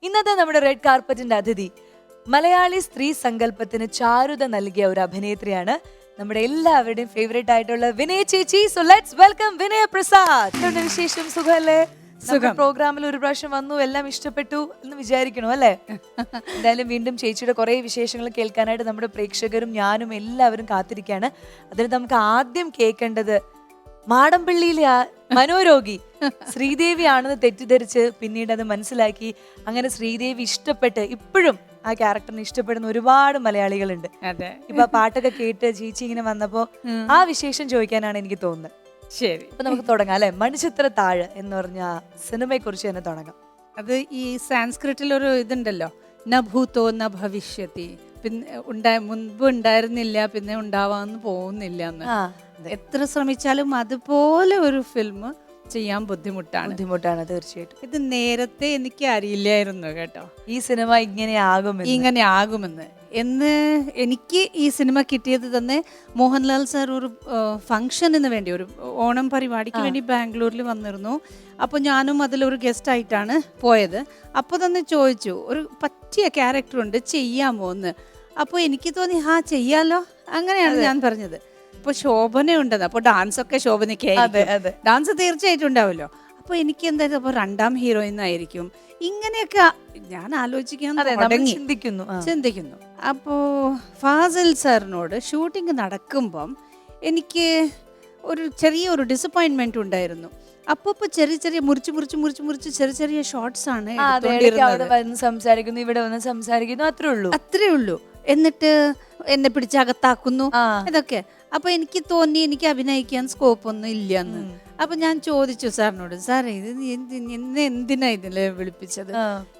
ഇന്നത്തെ നമ്മുടെ റെഡ് കാർപ്പറ്റിന്റെ അതിഥി മലയാളി സ്ത്രീ സങ്കല്പത്തിന് ചാരുത നൽകിയ ഒരു അഭിനേത്രിയാണ്. നമ്മുടെ എല്ലാവരുടെയും ഫേവറേറ്റ് ആയിട്ടുള്ള വിനയ ചേച്ചി. സോ ലെറ്റ്സ് വെൽക്കം വിനയ പ്രസാദ്. എന്തുണ്ട് വിശേഷം? സുഖമല്ലേ? സുഖം. പ്രോഗ്രാമിൽ ഒരു പ്രാവശ്യം വന്നു, എല്ലാം ഇഷ്ടപ്പെട്ടു എന്ന് വിചാരിക്കണു അല്ലേ? എന്തായാലും വീണ്ടും ചേച്ചിയുടെ കുറെ വിശേഷങ്ങൾ കേൾക്കാനായിട്ട് നമ്മുടെ പ്രേക്ഷകരും ഞാനും എല്ലാവരും കാത്തിരിക്കുകയാണ്. അതിന് നമുക്ക് ആദ്യം കേൾക്കേണ്ടത് മാടമ്പിള്ളിയിലെ ആ മനോരോഗി ശ്രീദേവി ആണെന്ന് തെറ്റിദ്ധരിച്ച് പിന്നീട് അത് മനസ്സിലാക്കി അങ്ങനെ ശ്രീദേവി ഇഷ്ടപ്പെട്ട് ഇപ്പോഴും ആ ക്യാരക്ടറിനെ ഇഷ്ടപ്പെടുന്ന ഒരുപാട് മലയാളികളുണ്ട്. ഇപ്പൊ ആ പാട്ടൊക്കെ കേട്ട് ചേച്ചി ഇങ്ങനെ വന്നപ്പോ ആ വിശേഷം ചോദിക്കാനാണ് എനിക്ക് തോന്നുന്നത്. ശരി, അപ്പൊ നമുക്ക് തുടങ്ങാം അല്ലെ? മണിച്ചിത്ര താഴ് എന്ന് പറഞ്ഞ സിനിമയെ കുറിച്ച് തന്നെ തുടങ്ങാം. അത് ഈ സാൻസ്ക്രിറ്റിൽ ഒരു ഇതുണ്ടല്ലോ, ന ഭൂതോ ന ഭവിഷ്യത്തി, പിന്നെ മുൻപ് ഉണ്ടായിരുന്നില്ല പിന്നെ ഉണ്ടാവാന്ന് പോകുന്നില്ല എന്ന്. എത്ര ശ്രമിച്ചാലും അതുപോലെ ഒരു ഫിലിം ചെയ്യാൻ ബുദ്ധിമുട്ടാണ് തീർച്ചയായിട്ടും. ഇത് നേരത്തെ എനിക്ക് അറിയില്ലായിരുന്നു കേട്ടോ, ഈ സിനിമ ഇങ്ങനെ ആകുമെന്ന്. എന്ന് എനിക്ക് ഈ സിനിമ കിട്ടിയത് തന്നെ മോഹൻലാൽ സാർ ഒരു ഫംഗ്ഷന് വേണ്ടി, ഒരു ഓണം പരിപാടിക്ക് വേണ്ടി ബാംഗ്ലൂരിൽ വന്നിരുന്നു. അപ്പോൾ ഞാനും അതിലൊരു ഗസ്റ്റ് ആയിട്ടാണ് പോയത്. അപ്പോൾ തന്നെ ചോദിച്ചു, ഒരു പറ്റിയ ക്യാരക്ടറുണ്ട്, ചെയ്യാമോ എന്ന്. അപ്പോൾ എനിക്ക് തോന്നി ചെയ്യാലോ, അങ്ങനെയാണ് ഞാൻ പറഞ്ഞത്. ഇപ്പോൾ ശോഭന ഉണ്ടെന്ന്, അപ്പോൾ ഡാൻസ് ഒക്കെ ശോഭനയ്ക്ക് ഡാൻസ് തീർച്ചയായിട്ടും ഉണ്ടാവുമല്ലോ. അപ്പോൾ എനിക്ക് എന്തായാലും അപ്പോൾ രണ്ടാം ഹീറോയിൻ ആയിരിക്കും, ഇങ്ങനെയൊക്കെ ഞാൻ ആലോചിക്കാൻ ചിന്തിക്കുന്നു. അപ്പോൾ ഫാസിൽ സാറിനോട് ഷൂട്ടിംഗ് നടക്കുമ്പം എനിക്ക് ഒരു ചെറിയൊരു ഡിസപ്പോയിൻമെന്റ് ഉണ്ടായിരുന്നു. അപ്പൊ ചെറിയ മുറിച്ച് ചെറിയ ഷോർട്സ് ആണ് സംസാരിക്കുന്നു, ഇവിടെ വന്ന് സംസാരിക്കുന്നു, അത്രേ ഉള്ളൂ. എന്നിട്ട് എന്നെ പിടിച്ച് അകത്താക്കുന്നു, ഇതൊക്കെ. അപ്പൊ എനിക്ക് തോന്നി എനിക്ക് അഭിനയിക്കാൻ സ്കോപ്പ് ഒന്നും ഇല്ലെന്ന്. അപ്പൊ ഞാൻ ചോദിച്ചു സാറിനോട്, സാറേ ഇത് എന്നെ എന്തിനാ ഇതില് വിളിപ്പിച്ചത്,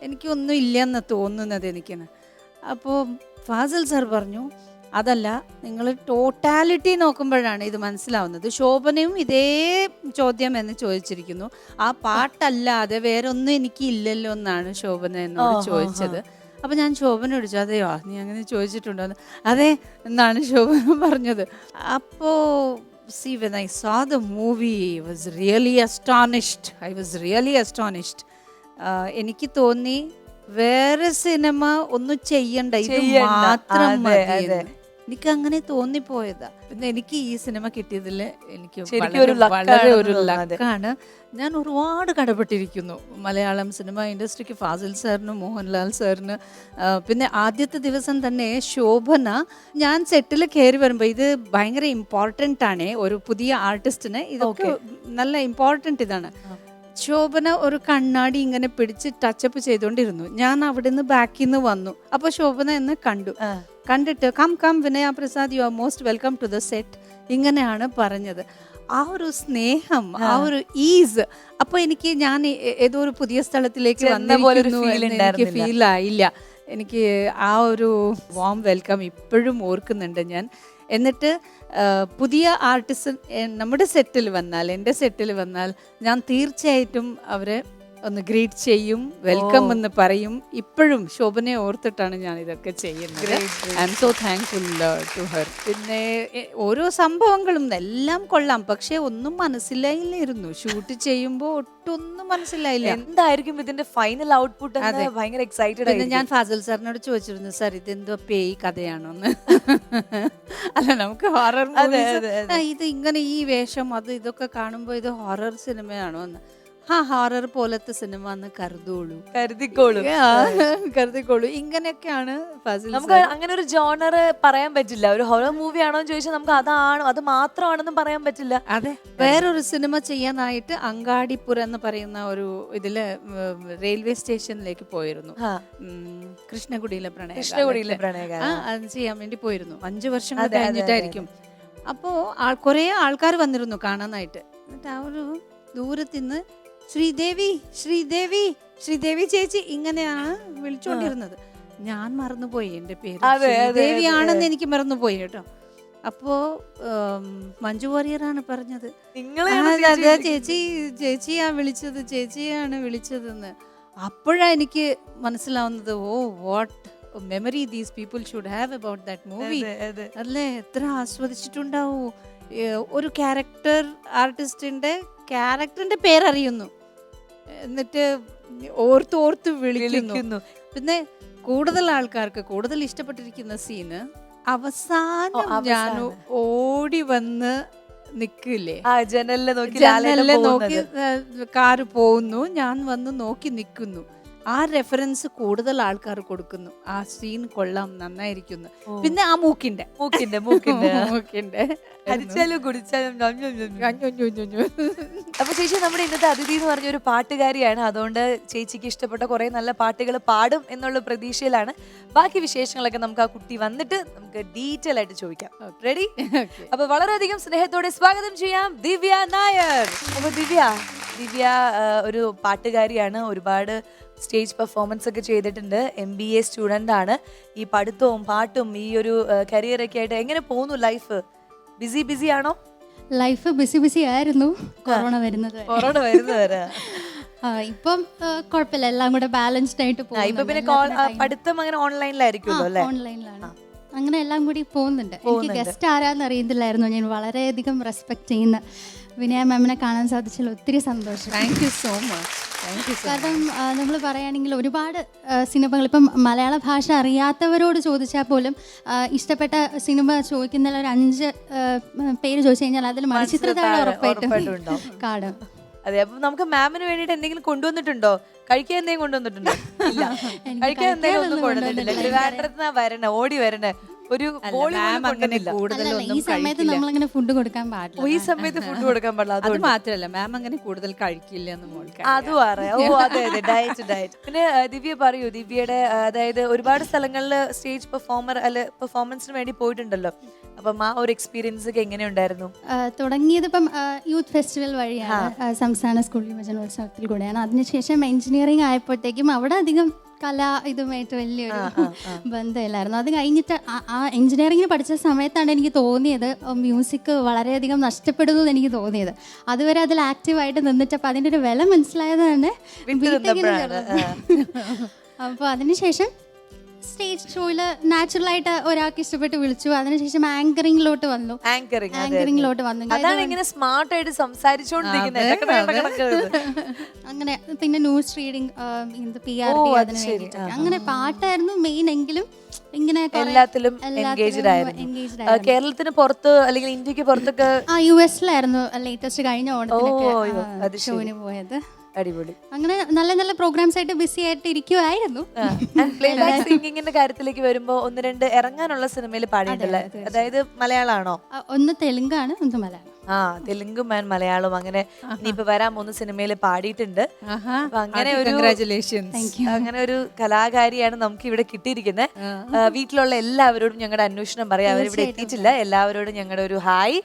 എനിക്കൊന്നും ഇല്ലെന്ന് തോന്നുന്നത് എനിക്കെന്ന്. അപ്പോൾ ഫാസിൽ സാർ പറഞ്ഞു, അതല്ല, നിങ്ങൾ ടോട്ടാലിറ്റി നോക്കുമ്പോഴാണ് ഇത് മനസ്സിലാവുന്നത്. ശോഭനയും ഇതേ ചോദ്യം എന്ന് ചോദിച്ചിരിക്കുന്നു, ആ പാട്ടല്ലാതെ വേറൊന്നും എനിക്ക് ഇല്ലല്ലോ എന്നാണ് ശോഭന എന്നോട് ചോദിച്ചത്. അപ്പം ഞാൻ ശോഭന വിളിച്ചു, അതെയോ നീ അങ്ങനെ ചോദിച്ചിട്ടുണ്ടോ എന്ന്. അതെ എന്നാണ് ശോഭന പറഞ്ഞത്. അപ്പോൾ see, when I saw the movie, I was really astonished. എനിക്ക് തോന്നി വേറെ സിനിമ ഒന്നും ചെയ്യണ്ട, ഇത് മാത്രം മതി. എനിക്ക് അങ്ങനെ തോന്നിപ്പോയതാ. പിന്നെ എനിക്ക് ഈ സിനിമ കിട്ടിയതിൽ എനിക്ക് വളരെ ഒരു ലക്കാണ്. ഞാൻ ഒരുപാട് കടപ്പെട്ടിരിക്കുന്നു മലയാളം സിനിമ ഇൻഡസ്ട്രിക്ക്, ഫാസിൽ സാറിന്, മോഹൻലാൽ സാറിന്. പിന്നെ ആദ്യത്തെ ദിവസം തന്നെ ശോഭന, ഞാൻ സെറ്റിൽ കയറി വരുമ്പോൾ, ഇത് ഭയങ്കര ഇമ്പോർട്ടൻ്റ് ആണ് ഒരു പുതിയ ആർട്ടിസ്റ്റിന്, ഇതൊക്കെ നല്ല ഇമ്പോർട്ടൻ്റ് ഇതാണ്. ശോഭന ഒരു കണ്ണാടി ഇങ്ങനെ പിടിച്ച് ടച്ചപ്പ് ചെയ്തുകൊണ്ടിരുന്നു. ഞാൻ അവിടെ നിന്ന് ബാക്കിൽ നിന്ന് വന്നു. അപ്പോൾ ശോഭന എന്നെ കണ്ടിട്ട് come Vinaya Prasad, you are most welcome to the set, ഇങ്ങനെയാണ് പറഞ്ഞത്. ആ ഒരു സ്നേഹം, ആ ഒരു ഈസ്. അപ്പൊ എനിക്ക് ഞാൻ ഏതോ ഒരു പുതിയ സ്ഥലത്തിലേക്ക് വന്നിരിക്കുന്നു എനിക്ക് ഫീൽ ആയില്ല. എനിക്ക് ആ ഒരു വാം വെൽക്കം ഇപ്പോഴും ഓർക്കുന്നുണ്ട് ഞാൻ. എന്നിട്ട് പുതിയ ആർട്ടിസ്റ്റ് നമ്മുടെ സെറ്റിൽ വന്നാൽ, എൻ്റെ സെറ്റിൽ വന്നാൽ ഞാൻ തീർച്ചയായിട്ടും അവരെ ഒന്ന് ഗ്രീറ്റ് ചെയ്യും, വെൽക്കം എന്ന് പറയും. ഇപ്പോഴും ശോഭനയെ ഓർത്തിട്ടാണ് ഞാൻ ഇതൊക്കെ ചെയ്യുന്നത്. I'm so thankful to her. പിന്നെ ഓരോ സംഭവങ്ങളും എല്ലാം കൊള്ളാം, പക്ഷെ ഒന്നും മനസ്സിലായില്ലായിരുന്നു. ഷൂട്ട് ചെയ്യുമ്പോൾ ഒട്ടൊന്നും മനസ്സിലായില്ല എന്തായിരിക്കും ഇതിന്റെ ഫൈനൽ ഔട്ട്പുട്ട്. ഭയങ്കര എക്സൈറ്റഡ്. പിന്നെ ഞാൻ ഫാസിൽ സാറിനോട് ചോദിച്ചിരുന്നു, സാർ ഇതെന്തോ പേയ് കഥയാണോന്ന്. അല്ല, നമുക്ക് ഹൊറർ, ഇത് ഇങ്ങനെ ഈ വേഷം അത് ഇതൊക്കെ കാണുമ്പോൾ ഇത് ഹൊറർ സിനിമയാണോ എന്ന്. ഹൊറർ പോലത്തെ സിനിമ എന്ന് കരുതിക്കോളൂ. ഇങ്ങനെയൊക്കെയാണ് ഫാസിൽ. നമുക്ക് അങ്ങനെ ഒരു ജോണർ പറയാൻ പറ്റില്ല. ഒരു ഹൊറർ മൂവി ആണോ എന്ന് ചോദിച്ചാൽ നമുക്ക് അത് മാത്രമാണെന്നും പറയാൻ പറ്റില്ല. അതെ, വേറൊരു സിനിമ ചെയ്യാനായിട്ട് അങ്ങാടിപ്പുര എന്ന് പറയുന്ന ഒരു ഇതില് റെയിൽവേ സ്റ്റേഷനിലേക്ക് പോയിരുന്നു. കൃഷ്ണകുടിയിലെ പ്രണയ അത് ചെയ്യാൻ വേണ്ടി പോയിരുന്നു. 5 വർഷം കഴിഞ്ഞിട്ടായിരിക്കും. അപ്പോ കുറെ ആൾക്കാർ വന്നിരുന്നു കാണാനായിട്ട്. എന്നിട്ട് ആ ഒരു ദൂരത്തിന്ന് ശ്രീദേവി ചേച്ചി ഇങ്ങനെയാണ് വിളിച്ചോണ്ടിരുന്നത്. ഞാൻ മറന്നുപോയി എന്റെ പേര്, ശ്രീദേവിയാണെന്ന് എനിക്ക് മറന്നുപോയി കേട്ടോ. അപ്പോ മഞ്ജു വാര്യറാണ് പറഞ്ഞത്, ചേച്ചിയാണ് വിളിച്ചതെന്ന്. അപ്പോഴാണ് എനിക്ക് മനസ്സിലാവുന്നത്, oh what memory these people should have about that movie. അല്ലേ, എത്ര ആസ്വദിച്ചിട്ടുണ്ടാവൂ. ഒരു ക്യാരക്ടർ ആർട്ടിസ്റ്റിന്റെ ക്യാരക്ടറിന്റെ പേരറിയുന്നു, എന്നിട്ട് ഓർത്ത് ഓർത്ത് വിളിക്കുന്നു. വിളിക്കുന്നു. പിന്നെ കൂടുതൽ ആൾക്കാർക്ക് കൂടുതൽ ഇഷ്ടപ്പെട്ടിരിക്കുന്ന സീന് അവസാനം ഞാൻ ഓടി വന്ന് നിക്കില്ലേ, ആ ജനലില് നോക്കി ജനലില് നോക്കി കാറ് പോകുന്നു, ഞാൻ വന്ന് നോക്കി നിൽക്കുന്നു. ആ റെഫറൻസ് കൂടുതൽ ആൾക്കാർ കൊടുക്കുന്നു. ആ സീൻ കൊള്ളാം, നന്നായിരിക്കുന്നു. പിന്നെ ആ മൂക്കിന്റെ അടിച്ചാലും കുടിച്ചാലും അപ്പൊ ചേച്ചി നമ്മുടെ ഇന്നത്തെ അതിഥി എന്ന് പറഞ്ഞ ഒരു പാട്ടുകാരിയാണ്. അതുകൊണ്ട് ചേച്ചിക്ക് ഇഷ്ടപ്പെട്ട കുറെ നല്ല പാട്ടുകൾ പാടും എന്നുള്ള പ്രതീക്ഷയിലാണ്. ബാക്കി വിശേഷങ്ങളൊക്കെ നമുക്ക് ആ കുട്ടി വന്നിട്ട് നമുക്ക് ഡീറ്റെയിൽ ആയിട്ട് ചോദിക്കാം. റെഡി? അപ്പൊ വളരെയധികം സ്നേഹത്തോടെ സ്വാഗതം ചെയ്യാം ദിവ്യ നായർ. അപ്പൊ ദിവ്യ ഒരു പാട്ടുകാരിയാണ്. ഒരുപാട് സ്റ്റേജ് പെർഫോമൻസ് ഒക്കെ ചെയ്തിട്ടുണ്ട്. MBA സ്റ്റുഡൻ്റ് ആണ്. ഈ പഠിത്തവും പാട്ടും ഈ ഒരു കരിയറൊക്കെ ആയിട്ട് എങ്ങനെ പോകുന്നു ലൈഫ്? ബിസി ആണോ? ലൈഫ് ബിസി ആയിരുന്നു കൊറോണ വരുന്നത് വരെ. ഇപ്പം കുഴപ്പമില്ല, എല്ലാം കൂടെ ബാലൻസ്ഡ് ആയിട്ട് ഇപ്പൊ പിന്നെ പഠിത്തം അങ്ങനെ ഓൺലൈനിലായിരിക്കുമല്ലോ അല്ലേ? ഓൺലൈനിലാണ്. അങ്ങനെ എല്ലാം കൂടി പോകുന്നുണ്ട്. എനിക്ക് ഗസ്റ്റ് ആരാന്ന് അറിയത്തില്ലായിരുന്നു. ഞാൻ വളരെയധികം റെസ്പെക്ട് ചെയ്യുന്ന വിനയ മാമിനെ കാണാൻ സാധിച്ചതിൽ ഒത്തിരി സന്തോഷം. Thank you so much. കാരണം നമ്മൾ പറയുകയാണെങ്കിൽ ഒരുപാട് സിനിമകൾ ഇപ്പം മലയാള ഭാഷ അറിയാത്തവരോട് ചോദിച്ചാൽ പോലും ഇഷ്ടപ്പെട്ട സിനിമ ചോദിക്കുന്ന ഒരു 5 പേര് ചോദിച്ചു കഴിഞ്ഞാൽ അതിൽ മണിച്ചിത്രത്താഴ് ഉറപ്പായിട്ടും കാണും. അതെ. അപ്പൊ നമുക്ക് മാമിന് വേണ്ടിട്ട് എന്തെങ്കിലും കൊണ്ടുവന്നിട്ടുണ്ടോ? കഴിക്കാൻ എന്തെങ്കിലും കൊണ്ടുവന്നിട്ടുണ്ടോ? ഇല്ല, കഴിക്കാൻ എന്തെങ്കിലും ഒന്നും കൊണ്ടുവന്നിട്ടില്ല. വരണേ, ഓടി വരണേ. ഒരു ഈ സമയത്ത് നമ്മളങ്ങനെ ഫുഡ് കൊടുക്കാൻ പാടില്ല. ഈ സമയത്ത് ഫുഡ് കൊടുക്കാൻ പാടില്ല. അത് മാത്രല്ല മാം അങ്ങനെ കൂടുതൽ കഴിക്കില്ല എന്ന് മോൾക്ക് അതും അറിയാം. ഓ അതെ അതെ, ഡയറ്റ്. പിന്നെ ദിവ്യ പറയൂ, ദിവ്യയുടെ അതായത് ഒരുപാട് സ്ഥലങ്ങളിൽ സ്റ്റേജ് പെർഫോമൻസിന് വേണ്ടി പോയിട്ടുണ്ടല്ലോ. അപ്പം ആ ഒരു എക്സ്പീരിയൻസ് ഒക്കെ എങ്ങനെയുണ്ടായിരുന്നു? തുടങ്ങിയത് ഇപ്പം യൂത്ത് ഫെസ്റ്റിവൽ വഴിയാണ്, സംസ്ഥാന സ്കൂൾ യുവജനോത്സവത്തിൽ കൂടെയാണ്. അതിനുശേഷം എഞ്ചിനീയറിംഗ് ആയപ്പോഴത്തേക്കും അവിടെ അധികം ഇതുമായിട്ട് വലിയൊരു ബന്ധമില്ലായിരുന്നു. അത് കഴിഞ്ഞിട്ട് ആ എഞ്ചിനീയറിംഗിന് പഠിച്ച സമയത്താണ് എനിക്ക് തോന്നിയത് മ്യൂസിക് വളരെയധികം നഷ്ടപ്പെടുന്നു എന്ന് എനിക്ക് തോന്നിയത്. അതുവരെ അതിൽ ആക്റ്റീവായിട്ട് നിന്നിട്ട് അപ്പം അതിൻ്റെ ഒരു വില മനസ്സിലായതാണ് ബിടെക്കിന് ചേർന്നത്. അപ്പോൾ അതിനുശേഷം സ്റ്റേജ് ഷോയിൽ നാച്ചുറലായിട്ട് ഒരാൾക്ക് ഇഷ്ടപ്പെട്ട് വിളിച്ചു. അതിനുശേഷം ആങ്കറിംഗിലോട്ട് വന്നു. അതാണ് ഇങ്ങനെ സ്മാർട്ട് ആയിട്ട് സംസാരിച്ചോണ്ടിരിക്കുന്നത്. അങ്ങനെ പിന്നെ ന്യൂസ് റീഡിങ്, PR അതിന് വേണ്ടിയിട്ട് അങ്ങനെ പാട്ടായിരുന്നു മെയിൻ. എങ്കിലും ഇങ്ങനെ എല്ലാത്തിലും എൻഗേജ്ഡ് ആയിരുന്നു. കേരളത്തിന് പുറത്ത് അല്ലെങ്കിൽ ഇന്ത്യക്ക് പുറത്തൊക്കെ US-ലായിരുന്നു ലേറ്റസ്റ്റ് കഴിഞ്ഞ ഓണത്തിന് ഷോന് പോയത്. അടിപൊളി. അങ്ങനെ നല്ല നല്ല പ്രോഗ്രാംസ് ആയിട്ട് ബിസി ആയിട്ട് ഇരിക്കുവായിരുന്നു. പ്ലേബാക്ക് സിംഗിങ്ങിന്റെ കാര്യത്തിലേക്ക് വരുമ്പോ 1-2 ഇറങ്ങാനുള്ള സിനിമയിൽ പാടിയിട്ടില്ല. അതായത് മലയാളമാണോ? ഒന്ന് തെലുങ്കാണ്, ഒന്ന് മലയാളം. തെലുങ്കും മലയാളവും അങ്ങനെ ഇനിയിപ്പോ വരാൻ 3 സിനിമയിൽ പാടിയിട്ടുണ്ട്. അങ്ങനെ ഒരു കലാകാരിയാണ് നമുക്ക് ഇവിടെ കിട്ടിയിരിക്കുന്നത്. വീട്ടിലുള്ള എല്ലാവരോടും ഞങ്ങളുടെ അന്വേഷണം പറയാം. അവരിവിടെ എത്തിയിട്ടില്ല. എല്ലാവരോടും ഞങ്ങളുടെ ഒരു ഹായ്.